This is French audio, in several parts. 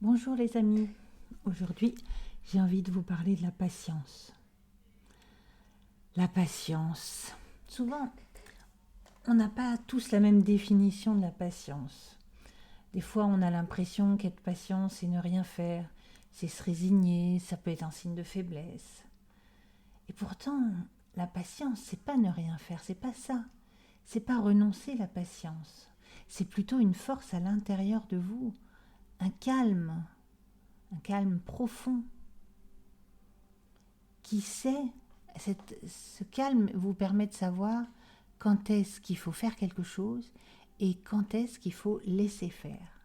Bonjour les amis, aujourd'hui j'ai envie de vous parler de la patience. La patience. Souvent, on n'a pas tous la même définition de la patience. Des fois, on a l'impression qu'être patient, c'est ne rien faire, c'est se résigner, ça peut être un signe de faiblesse. Et pourtant, la patience, c'est pas ne rien faire, c'est pas ça. C'est pas renoncer la patience. C'est plutôt une force à l'intérieur de vous, un calme profond. Qui sait, ce calme vous permet de savoir quand est-ce qu'il faut faire quelque chose et quand est-ce qu'il faut laisser faire.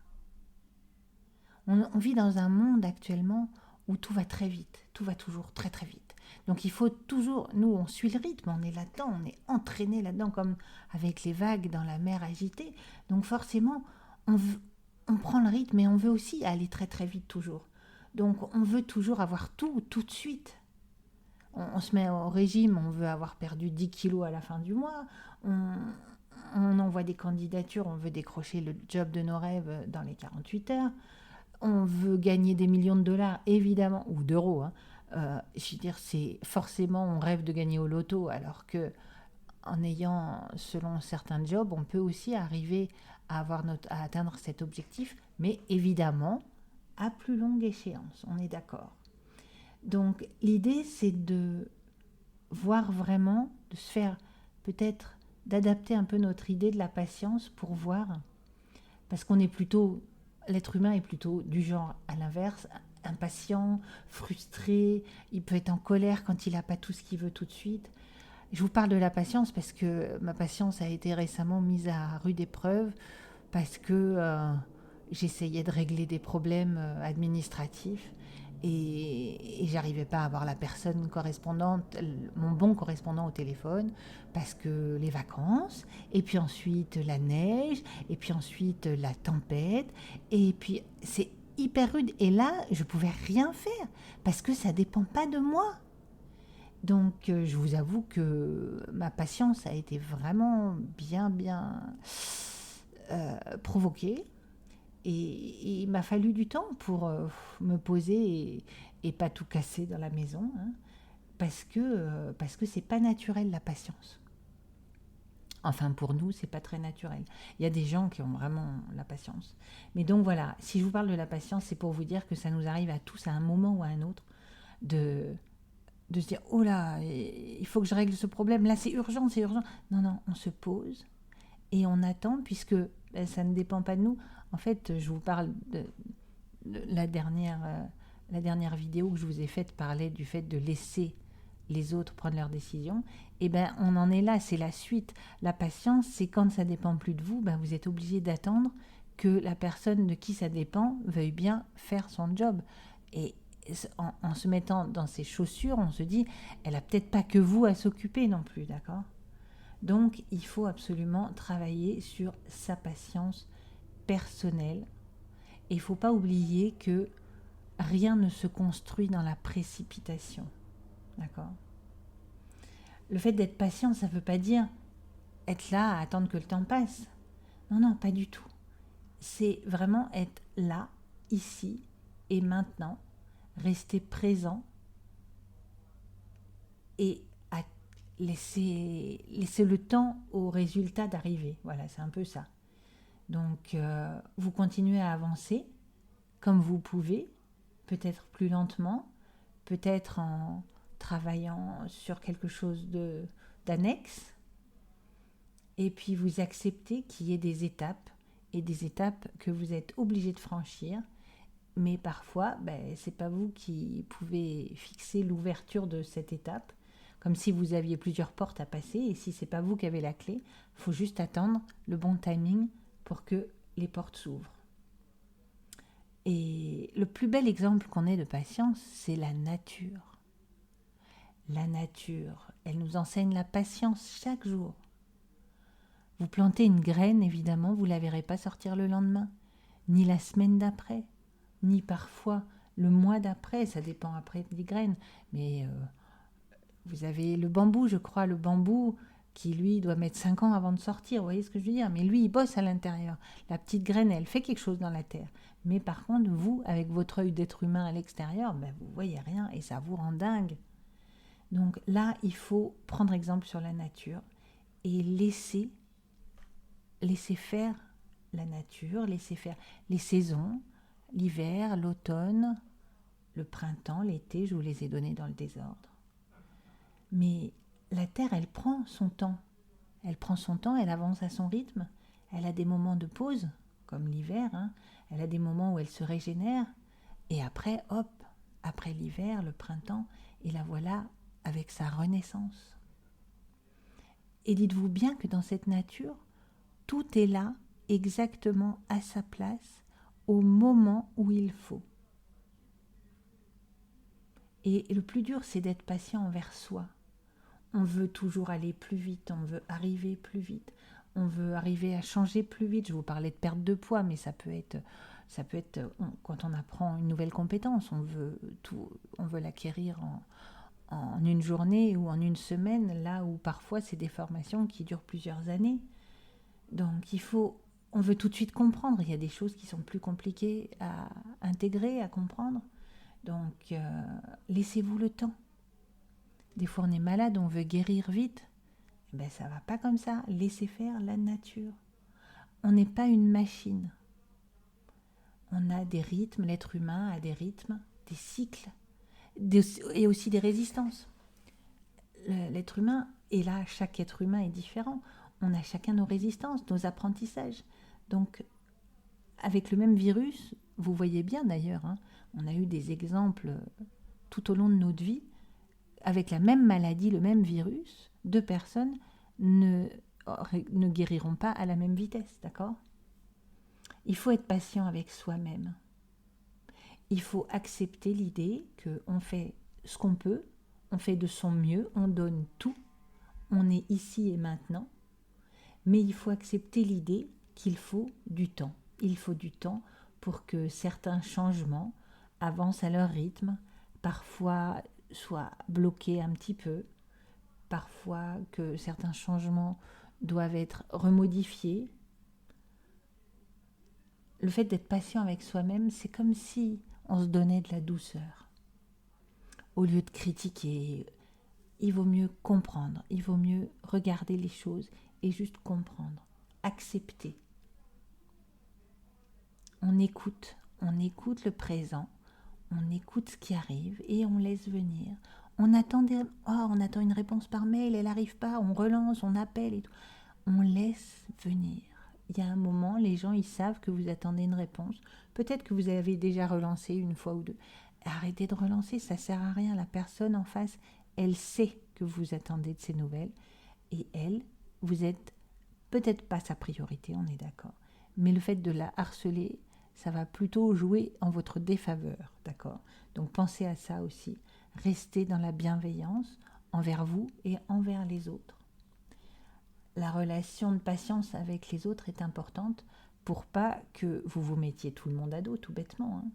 On vit dans un monde actuellement où tout va très vite, tout va toujours très très vite. Donc il faut toujours, nous on suit le rythme, on est là-dedans, on est entraîné là-dedans comme avec les vagues dans la mer agitée. Donc forcément, on prend le rythme et on veut aussi aller très très vite toujours. Donc on veut toujours avoir tout de suite. On se met au régime, on veut avoir perdu 10 kilos à la fin du mois, on envoie des candidatures, on veut décrocher le job de nos rêves dans les 48 heures, on veut gagner des millions de dollars, évidemment, ou d'euros. Je veux dire, c'est forcément, on rêve de gagner au loto, alors que en ayant, selon certains jobs, on peut aussi arriver à atteindre cet objectif, mais évidemment, à plus longue échéance, on est d'accord. Donc l'idée, c'est de voir vraiment, de se faire peut-être, d'adapter un peu notre idée de la patience pour voir, parce qu'on est plutôt, l'être humain est plutôt du genre à l'inverse, impatient, frustré, il peut être en colère quand il n'a pas tout ce qu'il veut tout de suite. Je vous parle de la patience parce que ma patience a été récemment mise à rude épreuve, parce que j'essayais de régler des problèmes administratifs et j'arrivais pas à avoir la personne correspondante, mon bon correspondant au téléphone, parce que les vacances, et puis ensuite la neige, et puis ensuite la tempête, et puis c'est hyper rude. Et là, je pouvais rien faire, parce que ça dépend pas de moi. Donc je vous avoue que ma patience a été vraiment bien provoquée. Et il m'a fallu du temps pour me poser et pas tout casser dans la maison, hein, parce que c'est pas naturel la patience. Enfin, pour nous, c'est pas très naturel. Il y a des gens qui ont vraiment la patience. Mais donc voilà, si je vous parle de la patience, c'est pour vous dire que ça nous arrive à tous à un moment ou à un autre de, de se dire oh là, il faut que je règle ce problème, là c'est urgent, c'est urgent. Non, on se pose et on attend, puisque ça ne dépend pas de nous. En fait, je vous parle de la dernière vidéo que je vous ai faite parlait du fait de laisser les autres prendre leurs décisions. Et ben on en est là, c'est la suite. La patience, c'est quand ça dépend plus de vous, ben vous êtes obligé d'attendre que la personne de qui ça dépend veuille bien faire son job. Et en se mettant dans ses chaussures, on se dit, elle a peut-être pas que vous à s'occuper non plus, d'accord? Donc, il faut absolument travailler sur sa patience personnelle. Et il ne faut pas oublier que rien ne se construit dans la précipitation. D'accord? Le fait d'être patient, ça ne veut pas dire être là à attendre que le temps passe. Non, pas du tout. C'est vraiment être là, ici et maintenant, rester présent et à laisser le temps au résultat d'arriver. Voilà, c'est un peu ça. Donc, vous continuez à avancer comme vous pouvez, peut-être plus lentement, peut-être en travaillant sur quelque chose d'annexe. Et puis, vous acceptez qu'il y ait des étapes, et des étapes que vous êtes obligé de franchir. Mais parfois, ce n'est pas vous qui pouvez fixer l'ouverture de cette étape, comme si vous aviez plusieurs portes à passer, et si ce n'est pas vous qui avez la clé, il faut juste attendre le bon timing pour que les portes s'ouvrent. Et le plus bel exemple qu'on ait de patience, c'est la nature. La nature, elle nous enseigne la patience chaque jour. Vous plantez une graine, évidemment, vous ne la verrez pas sortir le lendemain, ni la semaine d'après, ni parfois le mois d'après, ça dépend après des graines. Mais vous avez le bambou, je crois, le bambou qui lui doit mettre 5 ans avant de sortir, vous voyez ce que je veux dire? Mais lui, il bosse à l'intérieur. La petite graine, elle fait quelque chose dans la terre. Mais par contre, vous, avec votre œil d'être humain à l'extérieur, ben, vous voyez rien et ça vous rend dingue. Donc là, il faut prendre exemple sur la nature et laisser faire la nature, laisser faire les saisons, l'hiver, l'automne, le printemps, l'été, je vous les ai donnés dans le désordre. Mais la terre, elle prend son temps. Elle prend son temps, elle avance à son rythme. Elle a des moments de pause, comme l'hiver. Hein. Elle a des moments où elle se régénère. Et après, hop, après l'hiver, le printemps, et la voilà avec sa renaissance. Et dites-vous bien que dans cette nature, tout est là, exactement à sa place, au moment où il faut. Et le plus dur, c'est d'être patient envers soi. On veut toujours aller plus vite, on veut arriver plus vite, on veut arriver à changer plus vite. Je vous parlais de perte de poids, mais ça peut être quand on apprend une nouvelle compétence, on veut l'acquérir en une journée ou en une semaine, là où parfois c'est des formations qui durent plusieurs années. Donc on veut tout de suite comprendre. Il y a des choses qui sont plus compliquées à intégrer, à comprendre. Donc laissez-vous le temps. Des fois on est malade, on veut guérir vite. Ben ça va pas comme ça. Laissez faire la nature. On n'est pas une machine. On a des rythmes, l'être humain a des rythmes, des cycles, et aussi des résistances. L'être humain, et là chaque être humain est différent. On a chacun nos résistances, nos apprentissages. Donc avec le même virus, vous voyez bien d'ailleurs, hein, on a eu des exemples tout au long de notre vie, avec la même maladie, le même virus, 2 personnes ne guériront pas à la même vitesse, d'accord? Il faut être patient avec soi-même. Il faut accepter l'idée qu'on fait ce qu'on peut, on fait de son mieux, on donne tout, on est ici et maintenant, mais il faut accepter l'idée qu'il faut du temps. Il faut du temps pour que certains changements avancent à leur rythme, parfois soient bloqués un petit peu, parfois que certains changements doivent être remodifiés. Le fait d'être patient avec soi-même, c'est comme si on se donnait de la douceur. Au lieu de critiquer, il vaut mieux comprendre, il vaut mieux regarder les choses et juste comprendre, accepter. On écoute le présent, on écoute ce qui arrive et on laisse venir. On attend une réponse par mail, elle n'arrive pas, on relance, on appelle et tout. On laisse venir. Il y a un moment, les gens, ils savent que vous attendez une réponse. Peut-être que vous avez déjà relancé une fois ou deux. Arrêtez de relancer, ça ne sert à rien. La personne en face, elle sait que vous attendez de ces nouvelles. Et elle, vous êtes peut-être pas sa priorité, on est d'accord. Mais le fait de la harceler, ça va plutôt jouer en votre défaveur, d'accord? Donc pensez à ça aussi. Restez dans la bienveillance envers vous et envers les autres. La relation de patience avec les autres est importante pour pas que vous vous mettiez tout le monde à dos, tout bêtement. Hein.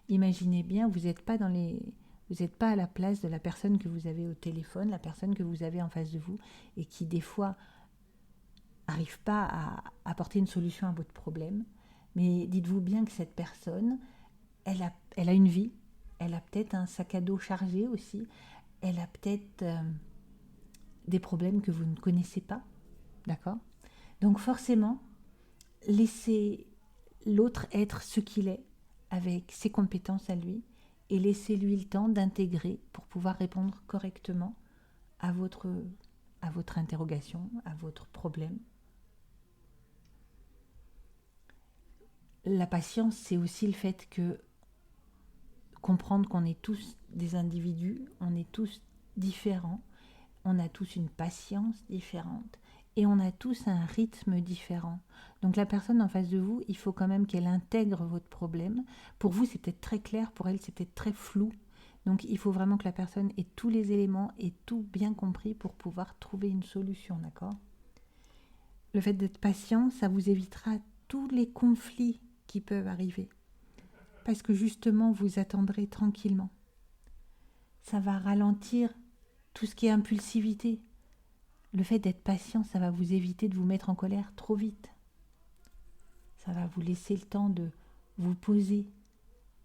Imaginez bien, vous n'êtes pas à la place de la personne que vous avez au téléphone, la personne que vous avez en face de vous et qui des fois n'arrive pas à apporter une solution à votre problème. Mais dites-vous bien que cette personne, elle a une vie, elle a peut-être un sac à dos chargé aussi, elle a peut-être des problèmes que vous ne connaissez pas. D'accord? Donc forcément, laissez l'autre être ce qu'il est, avec ses compétences à lui, et laissez-lui le temps d'intégrer pour pouvoir répondre correctement à votre interrogation, à votre problème. La patience, c'est aussi le fait que comprendre qu'on est tous des individus, on est tous différents, on a tous une patience différente, et on a tous un rythme différent. Donc la personne en face de vous, il faut quand même qu'elle intègre votre problème. Pour vous, c'est peut-être très clair, pour elle, c'est peut-être très flou. Donc il faut vraiment que la personne ait tous les éléments et tout bien compris pour pouvoir trouver une solution, d'accord? Le fait d'être patient, ça vous évitera tous les conflits qui peuvent arriver. Parce que justement, vous attendrez tranquillement. Ça va ralentir tout ce qui est impulsivité. Le fait d'être patient, ça va vous éviter de vous mettre en colère trop vite. Ça va vous laisser le temps de vous poser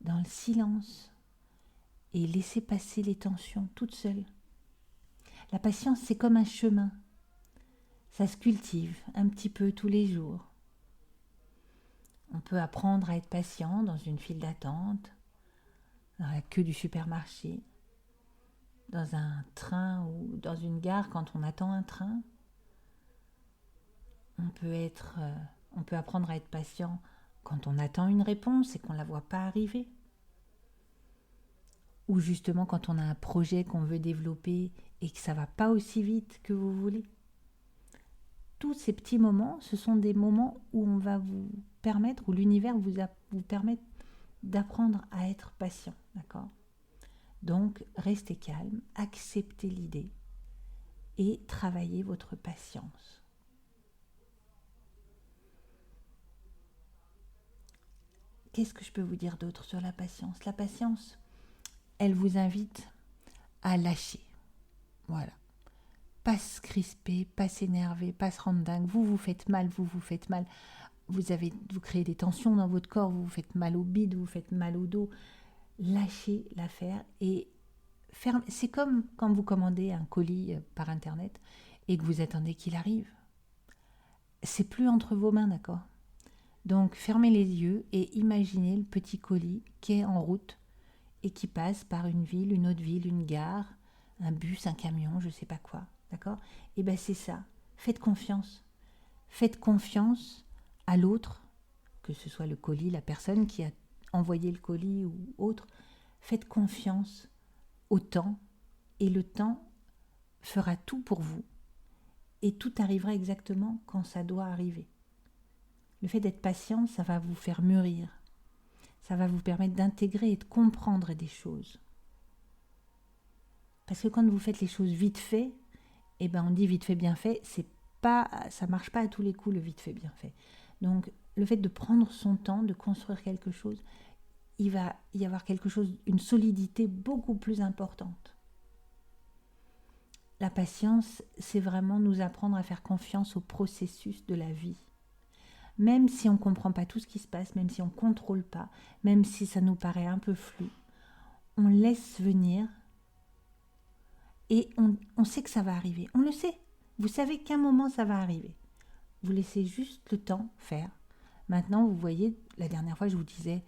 dans le silence et laisser passer les tensions toutes seules. La patience, c'est comme un chemin. Ça se cultive un petit peu tous les jours. On peut apprendre à être patient dans une file d'attente, dans la queue du supermarché, dans un train ou dans une gare quand on attend un train. On peut apprendre à être patient quand on attend une réponse et qu'on ne la voit pas arriver. Ou justement quand on a un projet qu'on veut développer et que ça ne va pas aussi vite que vous voulez. Tous ces petits moments, ce sont des moments où on va vous permettre, où l'univers vous permet d'apprendre à être patient, d'accord ? Donc, restez calme, acceptez l'idée et travaillez votre patience. Qu'est-ce que je peux vous dire d'autre sur la patience ? La patience, elle vous invite à lâcher. Voilà. Pas se crisper, pas s'énerver, pas se rendre dingue. Vous faites mal, vous faites mal. Vous créez des tensions dans votre corps, vous faites mal au bide, vous faites mal au dos. Lâchez l'affaire et c'est comme quand vous commandez un colis par internet et que vous attendez qu'il arrive. C'est plus entre vos mains, d'accord ? Donc fermez les yeux et imaginez le petit colis qui est en route et qui passe par une ville, une autre ville, une gare, un bus, un camion, je ne sais pas quoi, d'accord ? Et bien c'est ça, faites confiance. Faites confiance à l'autre, que ce soit le colis, la personne qui a envoyé le colis ou autre. Faites confiance au temps et le temps fera tout pour vous et tout arrivera exactement quand ça doit arriver. Le fait d'être patient, ça va vous faire mûrir. Ça va vous permettre d'intégrer et de comprendre des choses. Parce que quand vous faites les choses vite fait, eh ben on dit vite fait bien fait, ça marche pas à tous les coups le vite fait bien fait. Donc le fait de prendre son temps, de construire quelque chose, il va y avoir quelque chose, une solidité beaucoup plus importante. La patience, c'est vraiment nous apprendre à faire confiance au processus de la vie. Même si on ne comprend pas tout ce qui se passe, même si on ne contrôle pas, même si ça nous paraît un peu flou, on laisse venir et on sait que ça va arriver. On le sait. Vous savez qu'à un moment, ça va arriver. Vous laissez juste le temps faire. Maintenant, vous voyez, la dernière fois, je vous disais,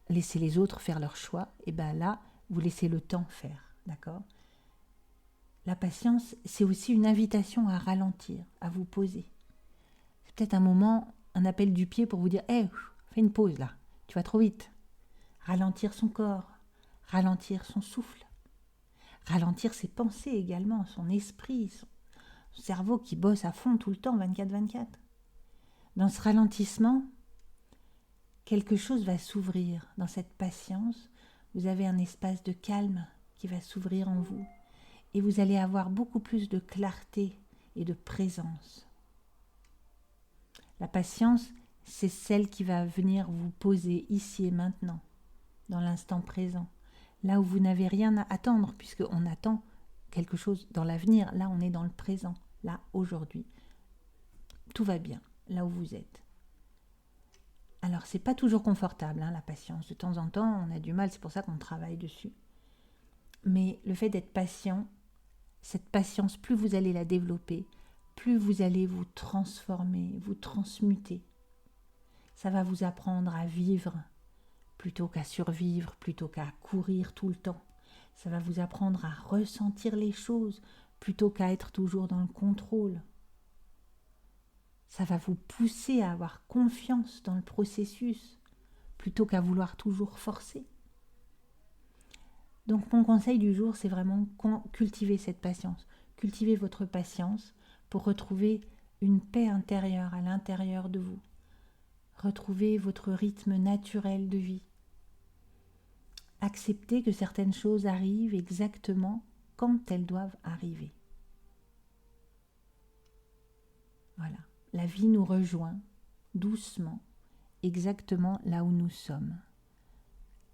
laissez les autres faire leur choix. Et bien là, vous laissez le temps faire. D'accord ? La patience, c'est aussi une invitation à ralentir, à vous poser. C'est peut-être un moment, un appel du pied pour vous dire « Hey, fais une pause là, tu vas trop vite ». Ralentir son corps, ralentir son souffle, ralentir ses pensées également, son esprit, son cerveau qui bosse à fond tout le temps, 24/24. Dans ce ralentissement, quelque chose va s'ouvrir. Dans cette patience, vous avez un espace de calme qui va s'ouvrir en vous et vous allez avoir beaucoup plus de clarté et de présence. La patience, c'est celle qui va venir vous poser ici et maintenant, dans l'instant présent, là où vous n'avez rien à attendre, puisqu'on attend quelque chose dans l'avenir. Là, on est dans le présent, là, aujourd'hui. Tout va bien, là où vous êtes. Alors, c'est pas toujours confortable, la patience. De temps en temps, on a du mal, c'est pour ça qu'on travaille dessus. Mais le fait d'être patient, cette patience, plus vous allez la développer, plus vous allez vous transformer, vous transmuter. Ça va vous apprendre à vivre plutôt qu'à survivre, plutôt qu'à courir tout le temps. Ça va vous apprendre à ressentir les choses plutôt qu'à être toujours dans le contrôle. Ça va vous pousser à avoir confiance dans le processus plutôt qu'à vouloir toujours forcer. Donc mon conseil du jour, c'est vraiment cultiver cette patience. Cultivez votre patience pour retrouver une paix intérieure à l'intérieur de vous. Retrouvez votre rythme naturel de vie. Acceptez que certaines choses arrivent exactement quand elles doivent arriver. Voilà. La vie nous rejoint doucement, exactement là où nous sommes.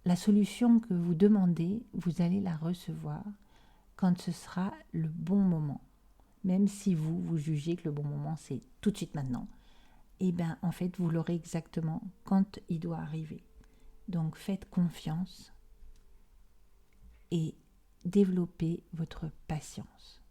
La solution que vous demandez, vous allez la recevoir quand ce sera le bon moment. même si vous jugez que le bon moment c'est tout de suite maintenant, et bien en fait vous l'aurez exactement quand il doit arriver. Donc faites confiance et développez votre patience.